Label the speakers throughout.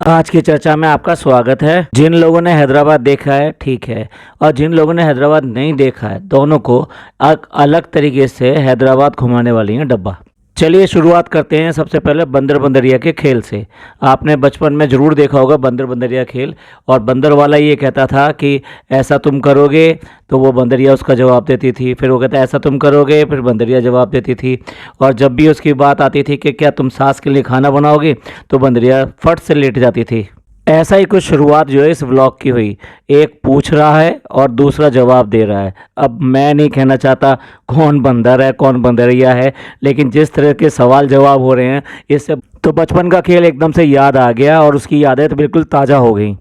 Speaker 1: आज की चर्चा में आपका स्वागत है। जिन लोगों ने हैदराबाद देखा है ठीक है, और जिन लोगों ने हैदराबाद नहीं देखा है दोनों को अलग तरीके से हैदराबाद घुमाने वाली है डब्बा। चलिए शुरुआत करते हैं सबसे पहले बंदर बंदरिया के खेल से। आपने बचपन में ज़रूर देखा होगा बंदर बंदरिया खेल। और बंदर वाला ये कहता था कि ऐसा तुम करोगे, तो वो बंदरिया उसका जवाब देती थी। फिर वो कहता ऐसा तुम करोगे, फिर बंदरिया जवाब देती थी। और जब भी उसकी बात आती थी कि क्या तुम सास के लिए खाना बनाओगे, तो बंदरिया फट से लेट जाती थी। ऐसा ही कुछ शुरुआत जो है इस व्लॉग की हुई। एक पूछ रहा है और दूसरा जवाब दे रहा है। अब मैं नहीं कहना चाहता कौन बंदर है कौन बंदरिया है, लेकिन जिस तरह के सवाल जवाब हो रहे हैं इससे तो बचपन का खेल एकदम से याद आ गया और उसकी यादें तो बिल्कुल ताज़ा हो गई।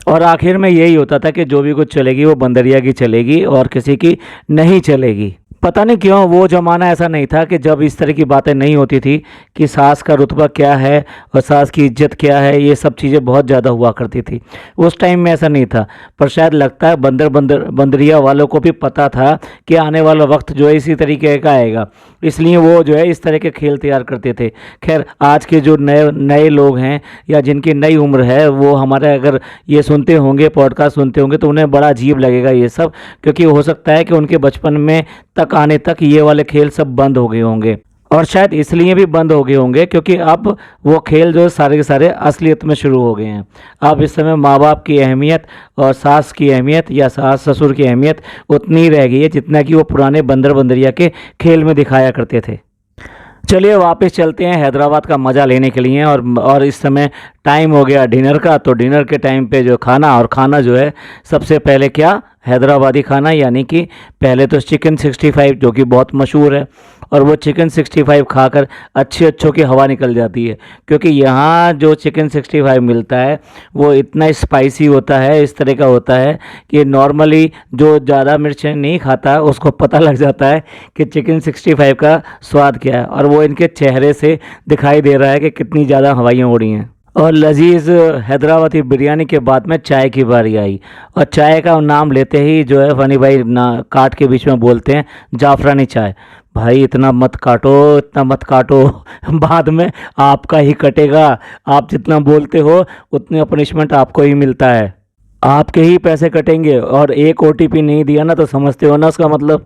Speaker 1: और आखिर में यही होता था कि जो भी कुछ चलेगी वो बंदरिया की चलेगी और किसी की नहीं चलेगी। पता नहीं क्यों वो ज़माना ऐसा नहीं था कि जब इस तरह की बातें नहीं होती थी कि सास का रुतबा क्या है और सास की इज्जत क्या है, ये सब चीज़ें बहुत ज़्यादा हुआ करती थी। उस टाइम में ऐसा नहीं था, पर शायद लगता है बंदरिया वालों को भी पता था कि आने वाला वक्त जो है इसी तरीके का आएगा, इसलिए वो जो है इस तरह के खेल तैयार करते थे। खैर आज के जो नए नए लोग हैं या जिनकी नई उम्र है वो हमारे अगर ये सुनते होंगे, पॉडकास्ट सुनते होंगे, तो उन्हें बड़ा अजीब लगेगा ये सब, क्योंकि हो सकता है कि उनके बचपन में तक आने तक ये वाले खेल सब बंद हो गए होंगे। और शायद इसलिए भी बंद हो गए होंगे क्योंकि अब वो खेल जो सारे के सारे असलियत में शुरू हो गए हैं। अब इस समय माँ बाप की अहमियत और सास की अहमियत या सास ससुर की अहमियत उतनी ही रह गई है जितना कि वो पुराने बंदर बंदरिया के खेल में दिखाया करते थे। चलिए वापस चलते हैं हैदराबाद का मज़ा लेने के लिए। और इस समय टाइम हो गया डिनर का, तो डिनर के टाइम पे जो खाना, और खाना जो है सबसे पहले क्या, हैदराबादी खाना, यानी कि पहले तो चिकन 65 जो कि बहुत मशहूर है। और वो चिकन 65 खाकर अच्छों की हवा निकल जाती है, क्योंकि यहाँ जो चिकन 65 मिलता है वो इतना स्पाइसी होता है, इस तरह का होता है कि नॉर्मली जो ज़्यादा मिर्च नहीं खाता उसको पता लग जाता है कि चिकन 65 का स्वाद क्या है। और वो इनके चेहरे से दिखाई दे रहा है कि कितनी ज़्यादा हवाइयाँ उड़ी हैं। और लजीज हैदराबादी बिरयानी के बाद में चाय की बारी आई। और चाय का नाम लेते ही जो है फनी भाई ना काट के बीच में बोलते हैं जाफरानी चाय। भाई इतना मत काटो, इतना मत काटो बाद में आपका ही कटेगा। आप जितना बोलते हो उतनी पनिशमेंट आपको ही मिलता है, आपके ही पैसे कटेंगे। और एक ओटीपी नहीं दिया ना तो समझते हो ना उसका मतलब।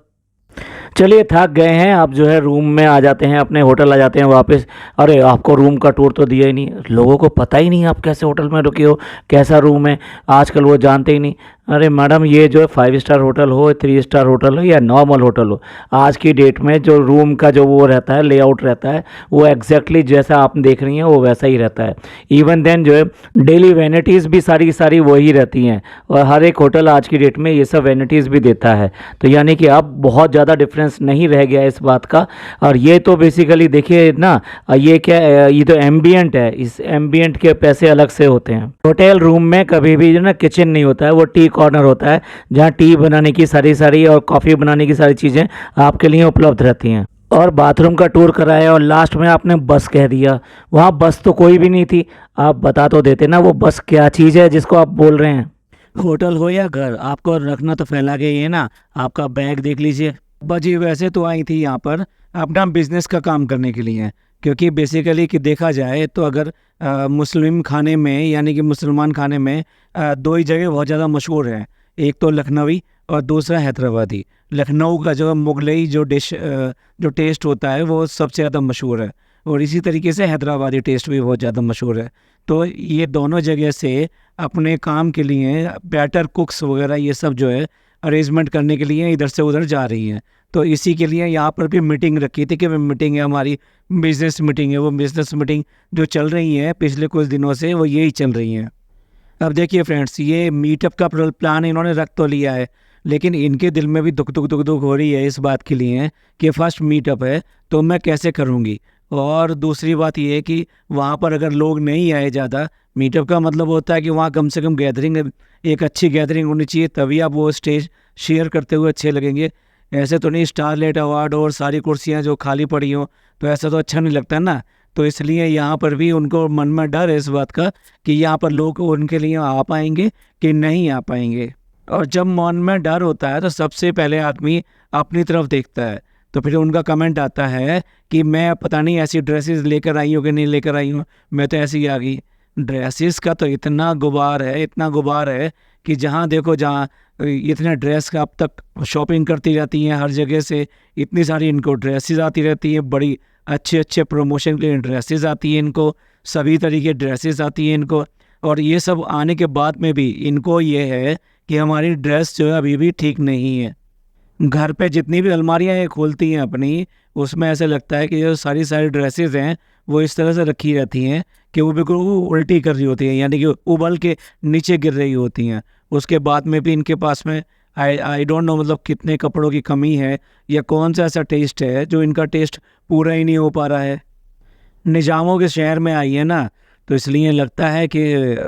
Speaker 1: चलिए थक गए हैं, अब जो है रूम में आ जाते हैं, अपने होटल आ जाते हैं वापस। अरे आपको रूम का टूर तो दिया ही नहीं, लोगों को पता ही नहीं आप कैसे होटल में रुके हो, कैसा रूम है, आजकल वो जानते ही नहीं। अरे मैडम ये जो है 5 स्टार होटल हो, 3 स्टार होटल हो या नॉर्मल होटल हो, आज की डेट में जो रूम का जो वो रहता है लेआउट रहता है वो एग्जैक्टली जैसा आप देख रही हैं वो वैसा ही रहता है। इवन देन जो है डेली वैनिटीज़ भी सारी की सारी वही रहती हैं, और हर एक होटल आज की डेट में ये सब वैनिटीज़ भी देता है। तो यानी कि अब बहुत ज़्यादा डिफरेंस नहीं रह गया इस बात का। और ये तो बेसिकली देखिए ना, ये क्या ये तो एम्बियंट है, इस एम्बियंट के पैसे अलग से होते हैं। होटल रूम में कभी भी जो ना किचन नहीं होता है, वो टी कॉर्नर होता है जहाँ टी बनाने की सारी और कॉफ़ी बनाने की सारी चीज़ें आपके लिए उपलब्ध रहती हैं। और बाथरूम का टूर कराया और लास्ट में आपने बस कह दिया, वहाँ बस तो कोई भी नहीं थी। आप बता तो देते ना वो बस क्या चीज़ है जिसको आप बोल रहे हैं। होटल हो या घर, आपको रखना तो फैला के ही है ना। आपका बैग देख लीजिए। बजी वैसे तो आई थी यहाँ पर अपना बिजनेस का काम करने के लिए, क्योंकि बेसिकली कि देखा जाए तो अगर मुस्लिम खाने में यानी कि मुसलमान खाने में दो ही जगह बहुत ज़्यादा मशहूर है, एक तो लखनवी और दूसरा हैदराबादी। लखनऊ का जो मुगलई जो डिश जो टेस्ट होता है वो सबसे ज़्यादा मशहूर है, और इसी तरीके से हैदराबादी टेस्ट भी बहुत ज़्यादा मशहूर है। तो ये दोनों जगह से अपने काम के लिए बैटर कुक्स वगैरह ये सब जो है अरेंजमेंट करने के लिए इधर से उधर जा रही हैं। तो इसी के लिए यहाँ पर भी मीटिंग रखी थी कि मीटिंग है हमारी, बिजनेस मीटिंग है। वो बिजनेस मीटिंग जो चल रही है पिछले कुछ दिनों से वो यही चल रही हैं। अब देखिए फ्रेंड्स, ये मीटअप का प्लान इन्होंने रख तो लिया है, लेकिन इनके दिल में भी दुख हो रही है इस बात के लिए कि फ़र्स्ट मीटअप है तो मैं कैसे करूँगी। और दूसरी बात ये है कि वहाँ पर अगर लोग नहीं आए ज़्यादा, मीटअप का मतलब होता है कि वहाँ कम से कम गैदरिंग, एक अच्छी गैदरिंग होनी चाहिए, तभी आप वो स्टेज शेयर करते हुए अच्छे लगेंगे। ऐसे तो नहीं स्टारलाइट अवार्ड और सारी कुर्सियाँ जो खाली पड़ी हों, तो ऐसा तो अच्छा नहीं लगता ना। तो इसलिए यहाँ पर भी उनको मन में डर है इस बात का कि यहाँ पर लोग उनके लिए आ पाएंगे कि नहीं आ पाएंगे। और जब मन में डर होता है तो सबसे पहले आदमी अपनी तरफ देखता है। तो फिर उनका कमेंट आता है कि मैं पता नहीं ऐसी ड्रेसेस लेकर आई हूँ कि नहीं लेकर आई हूँ, मैं तो ऐसी ही आ गई।
Speaker 2: ड्रेसेस का तो इतना गुबार है, इतना गुबार है कि जहाँ देखो जहाँ इतने ड्रेस का अब तक शॉपिंग करती रहती हैं हर जगह से। इतनी सारी इनको ड्रेसेस आती रहती हैं, बड़ी अच्छे अच्छे प्रमोशन के लिए ड्रेसेस आती हैं इनको, सभी तरीके ड्रेसेस आती हैं इनको। और ये सब आने के बाद में भी इनको ये है कि हमारी ड्रेस जो है अभी भी ठीक नहीं है। घर पे जितनी भी अलमारियाँ ये खोलती हैं अपनी, उसमें ऐसे लगता है कि जो सारी सारी ड्रेसेस हैं वो इस तरह से रखी रहती हैं कि वो बिल्कुल वो उल्टी कर रही होती हैं, यानी कि उबल के नीचे गिर रही होती हैं। उसके बाद में भी इनके पास में आई डोंट नो मतलब कितने कपड़ों की कमी है या कौन सा ऐसा टेस्ट है जो इनका टेस्ट पूरा ही नहीं हो पा रहा है। निजामों के शहर में आई है ना, तो इसलिए लगता है कि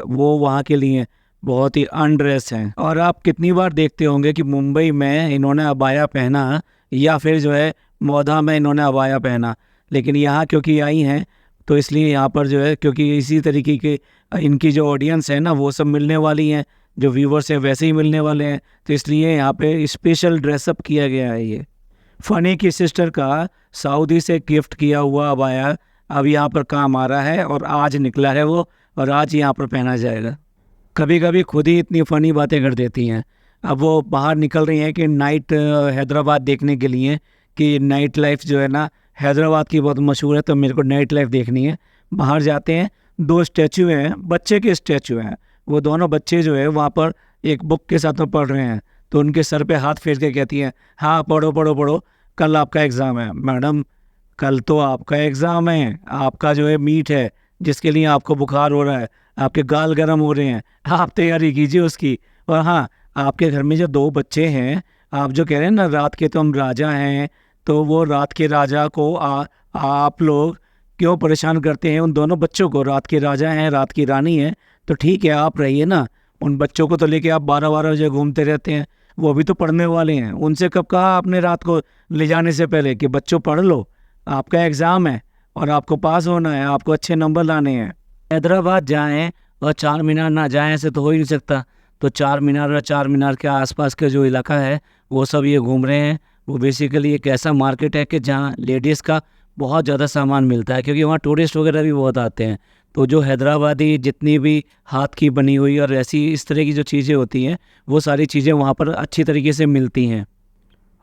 Speaker 2: वो वहाँ के लिए बहुत ही अनड्रेस हैं। और आप कितनी बार देखते होंगे कि मुंबई में इन्होंने अबाया पहना या फिर जो है मौधा में इन्होंने अबाया पहना, लेकिन यहाँ क्योंकि आई हैं तो इसलिए यहाँ पर जो है क्योंकि इसी तरीके के इनकी जो ऑडियंस है ना वो सब मिलने वाली हैं, जो व्यूवर्स हैं वैसे ही मिलने वाले हैं, तो इसलिए यहाँ पे स्पेशल ड्रेसअप किया गया है। ये फ़नी की सिस्टर का सऊदी से गिफ्ट किया हुआ अबाया अब यहाँ पर काम आ रहा है और आज निकला है वो, और आज यहाँ पर पहना जाएगा। कभी कभी खुद ही इतनी फ़नी बातें कर देती हैं। अब वो बाहर निकल रही हैं कि नाइट हैदराबाद देखने के लिए, कि नाइट लाइफ जो है ना हैदराबाद की बहुत मशहूर है, तो मेरे को नाइट लाइफ देखनी है। बाहर जाते हैं, 2 स्टैचू हैं, बच्चे के स्टैचू हैं, वो दोनों बच्चे जो है वहाँ पर एक बुक के साथ में पढ़ रहे हैं, तो उनके सर पे हाथ फेर के कहती हैं हाँ पढ़ो पढ़ो पढ़ो, कल आपका एग्ज़ाम है। मैडम कल तो आपका एग्ज़ाम है, आपका जो है मीट है जिसके लिए आपको बुखार हो रहा है, आपके गाल गर्म हो रहे हैं, आप तैयारी कीजिए उसकी। और हाँ, आपके घर में जो 2 बच्चे हैं, आप जो कह रहे हैं ना रात के तो हम राजा हैं, तो वो रात के राजा को आप लोग क्यों परेशान करते हैं उन दोनों बच्चों को? रात के राजा हैं, रात की रानी है, तो ठीक है आप रहिए ना। उन बच्चों को तो लेके आप 12-12 बजे घूमते रहते हैं, वो भी तो पढ़ने वाले हैं। उनसे कब कहा आपने रात को ले जाने से पहले कि बच्चों पढ़ लो, आपका एग्ज़ाम है और आपको पास होना है, आपको अच्छे नंबर लाने हैं। हैदराबाद जाएं और चार मीनार ना जाएं ऐसे तो हो ही नहीं सकता। तो चार मीनार और चार मीनार के आसपास का जो इलाका है वो सब ये घूम रहे हैं। वो बेसिकली एक ऐसा मार्केट है कि जहाँ लेडीज़ का बहुत ज़्यादा सामान मिलता है, क्योंकि वहाँ टूरिस्ट वगैरह भी बहुत आते हैं। तो जो हैदराबादी जितनी भी हाथ की बनी हुई और ऐसी इस तरह की जो चीज़ें होती हैं वो सारी चीज़ें वहाँ पर अच्छी तरीके से मिलती हैं।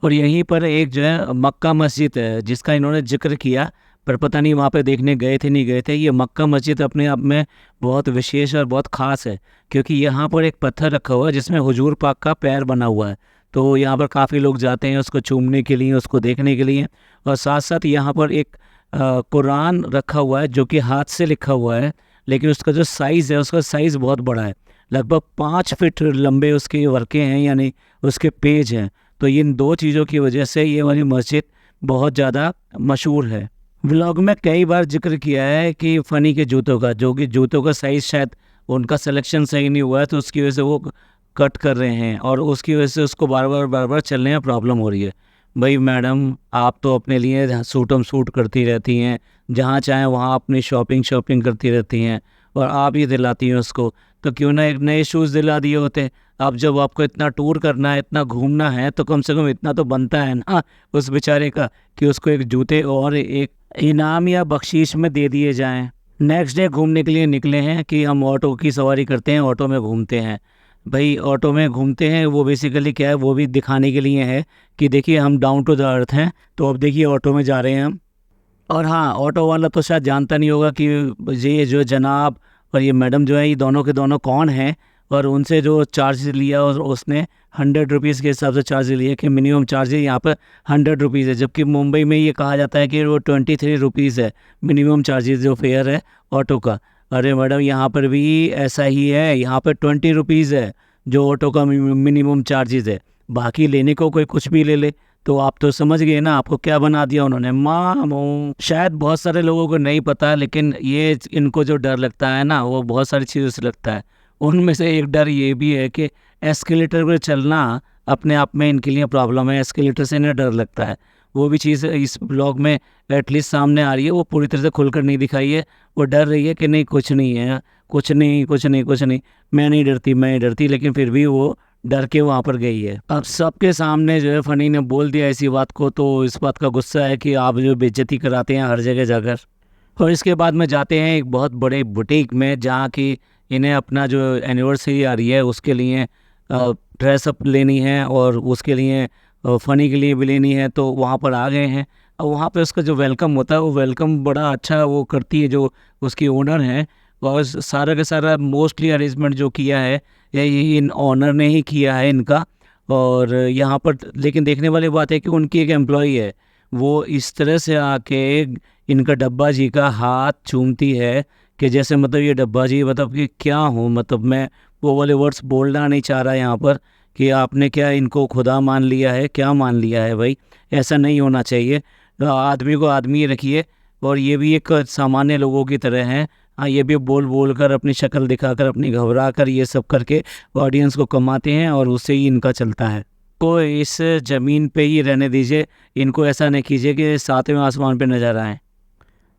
Speaker 2: और यहीं पर एक जो है मक्का मस्जिद है जिसका इन्होंने जिक्र किया, पर पता नहीं वहाँ पे देखने गए थे नहीं गए थे। ये मक्का मस्जिद अपने आप में बहुत विशेष और बहुत ख़ास है, क्योंकि यहाँ पर एक पत्थर रखा हुआ है जिसमें हुजूर पाक का पैर बना हुआ है। तो यहाँ पर काफ़ी लोग जाते हैं उसको चूमने के लिए, उसको देखने के लिए। और साथ साथ यहाँ पर एक कुरान रखा हुआ है जो कि हाथ से लिखा हुआ है, लेकिन उसका जो साइज़ है उसका साइज़ बहुत बड़ा है, लगभग 5 फीट लंबे उसके वर्के हैं, यानी उसके पेज हैं। तो इन 2 चीज़ों की वजह से ये वाली मस्जिद बहुत ज़्यादा मशहूर है। व्लॉग में कई बार जिक्र किया है कि फ़नी के जूतों का, जो कि जूतों का साइज़ शायद उनका सिलेक्शन सही नहीं हुआ है, तो उसकी वजह से वो कट कर रहे हैं और उसकी वजह से उसको बार बार चलने में प्रॉब्लम हो रही है। भाई मैडम आप तो अपने लिए सूटम सूट करती रहती हैं, जहाँ चाहें वहाँ अपनी शॉपिंग करती रहती हैं और आप ही दिलाती हैं उसको, तो क्यों ना एक नए शूज़ दिला दिए होते। अब जब आपको इतना टूर करना है, इतना घूमना है, तो कम से कम इतना तो बनता है ना उस बेचारे का कि उसको एक जूते और एक इनाम या बख्शीश में दे दिए जाएं। नेक्स्ट डे घूमने के लिए निकले हैं कि हम ऑटो की सवारी करते हैं, ऑटो में घूमते हैं। भाई ऑटो में घूमते हैं वो बेसिकली क्या है, वो भी दिखाने के लिए है कि देखिए हम डाउन टू द अर्थ हैं। तो अब देखिए ऑटो में जा रहे हैं हम, और हाँ ऑटो वाला तो शायद जानता नहीं होगा कि ये जो जनाब और ये मैडम जो है ये दोनों के दोनों कौन हैं, और उनसे जो चार्ज लिया और उसने 100 रुपीज़ के हिसाब से चार्ज लिया कि मिनिमम चार्ज यहाँ पर 100 रुपीज़ है, जबकि मुंबई में ये कहा जाता है कि वो 23 रुपीज़ है मिनिमम चार्जेस जो फेयर है ऑटो का। अरे मैडम यहाँ पर भी ऐसा ही है, यहाँ पर 20 रुपीज़ है जो ऑटो का मिनिमम चार्जेस है, बाकी लेने को कोई कुछ भी ले ले। तो आप तो समझ गए ना आपको क्या बना दिया उन्होंने, मामू। शायद बहुत सारे लोगों को नहीं पता, लेकिन ये इनको जो डर लगता है ना वो बहुत सारी चीज़ों से लगता है। उनमें से एक डर ये भी है कि एस्केलेटर पर चलना अपने आप में इनके लिए प्रॉब्लम है, एस्केलेटर से इन्हें डर लगता है। वो भी चीज़ इस ब्लॉग में एटलीस्ट सामने आ रही है, वो पूरी तरह से खुलकर नहीं दिखाई है। वो डर रही है कि नहीं कुछ नहीं है, कुछ नहीं, मैं नहीं डरती, लेकिन फिर भी वो डर के वहाँ पर गई है। अब सबके सामने जो है फ़नी ने बोल दिया इसी बात को, तो इस बात का गुस्सा है कि आप जो बेइज्जती कराते हैं हर जगह जाकर।
Speaker 1: और इसके बाद में जाते हैं एक बहुत बड़े बुटीक में, जहाँ की इन्हें अपना जो एनिवर्सरी आ रही है उसके लिए ड्रेसअप लेनी है और उसके लिए फ़नी के लिए भी लेनी है। तो वहाँ पर आ गए हैं और वहाँ पे उसका जो वेलकम होता है वो वेलकम बड़ा अच्छा वो करती है जो उसकी ओनर है। और सारा का सारा मोस्टली अरेंजमेंट जो किया है ये इन ओनर ने ही किया है इनका। और यहाँ पर लेकिन देखने वाली बात है कि उनकी एक एम्प्लॉई है, वो इस तरह से आके इनका डब्बा जी का हाथ चूमती है कि जैसे मतलब ये डब्बा जी मतलब कि क्या हो, मतलब मैं वो वाले वर्ड्स बोलना नहीं चाह रहा यहाँ पर कि आपने क्या इनको खुदा मान लिया है, क्या मान लिया है भाई, ऐसा नहीं होना चाहिए। आदमी को आदमी रखिए। और ये भी एक सामान्य लोगों की तरह हैं। हाँ, ये भी बोल बोल कर अपनी शक्ल दिखाकर अपनी घबरा कर ये सब करके ऑडियंस को कमाते हैं और उससे ही इनका चलता है। को इस ज़मीन पे ही रहने दीजिए, इनको ऐसा नहीं कीजिए कि सातवें आसमान पे नज़र आएँ।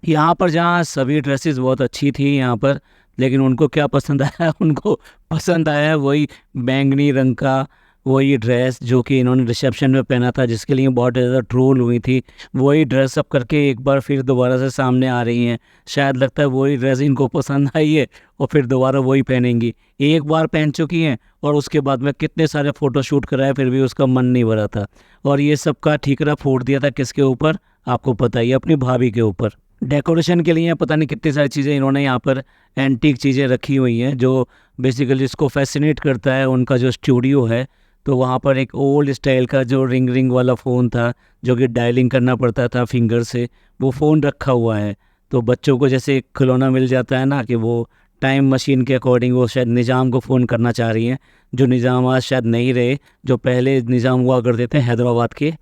Speaker 1: यहाँ पर जहाँ सभी ड्रेसेस बहुत अच्छी थी यहाँ पर, लेकिन उनको क्या पसंद आया उनको पसंद आया वही बैंगनी रंग का वही ड्रेस जो कि इन्होंने रिसेप्शन में पहना था, जिसके लिए बहुत ज़्यादा ट्रोल हुई थी। वही ड्रेस अप करके एक बार फिर दोबारा से सामने आ रही हैं। शायद लगता है वही ड्रेस इनको पसंद आई है और फिर दोबारा वही पहनेंगी। एक बार पहन चुकी हैं और उसके बाद में कितने सारे फ़ोटो शूट कराए फिर भी उसका मन नहीं भरा था। और ये सबका ठीकरा फोड़ दिया था किसके ऊपर, आपको पता ही है, अपनी भाभी के ऊपर। डेकोरेशन के लिए पता नहीं कितनी सारी चीज़ें इन्होंने यहाँ पर एंटीक चीज़ें रखी हुई हैं जो बेसिकली इसको फैसिनेट करता है उनका जो स्टूडियो है। तो वहाँ पर एक ओल्ड स्टाइल का जो रिंग वाला फ़ोन था जो कि डायलिंग करना पड़ता था फिंगर से, वो फ़ोन रखा हुआ है। तो बच्चों को जैसे एक खिलौना मिल जाता है ना कि वो टाइम मशीन के अकॉर्डिंग वो शायद निज़ाम को फ़ोन करना चाह रही हैं, जो निज़ाम आज शायद नहीं रहे, जो पहले निज़ाम हुआ करते थे हैदराबाद के।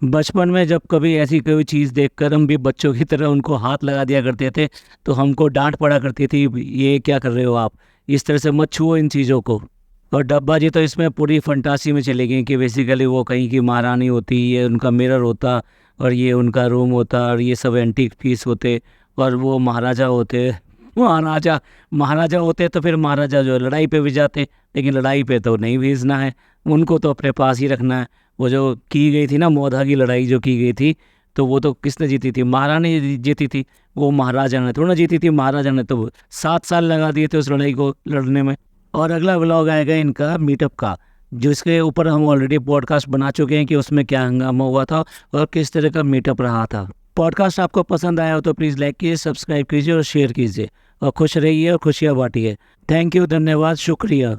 Speaker 1: बचपन में जब कभी ऐसी कोई चीज़ देखकर हम भी बच्चों की तरह उनको हाथ लगा दिया करते थे तो हमको डांट पड़ा करती थी, ये क्या कर रहे हो आप, इस तरह से मत छुओ इन चीज़ों को। और डब्बा जी तो इसमें पूरी फंटासी में चली गई कि बेसिकली वो कहीं की महारानी होती, ये उनका मिरर होता और ये उनका रूम होता और ये सब एंटीक पीस होते और वो महाराजा होते। महाराजा होते तो फिर महाराजा जो लड़ाई पे भी जाते, लेकिन लड़ाई पे तो नहीं भेजना है, उनको तो अपने पास ही रखना है। वो जो की गई थी ना मोधा की लड़ाई जो की गई थी, तो वो तो किसने जीती थी, महारानी जीती थी, वो महाराजा ने थोड़ा जीती थी। महाराजा ने तो 7 साल लगा दिए थे उस लड़ाई को लड़ने में। और अगला व्लॉग आएगा इनका मीटअप का, जिसके ऊपर हम ऑलरेडी पॉडकास्ट बना चुके हैं कि उसमें क्या हंगामा हुआ था और किस तरह का मीटअप रहा था। पॉडकास्ट आपको पसंद आया हो तो प्लीज़ लाइक कीजिए, सब्सक्राइब कीजिए और शेयर कीजिए और खुश रहिए और खुशियाँ बांटिए। थैंक यू, धन्यवाद, शुक्रिया।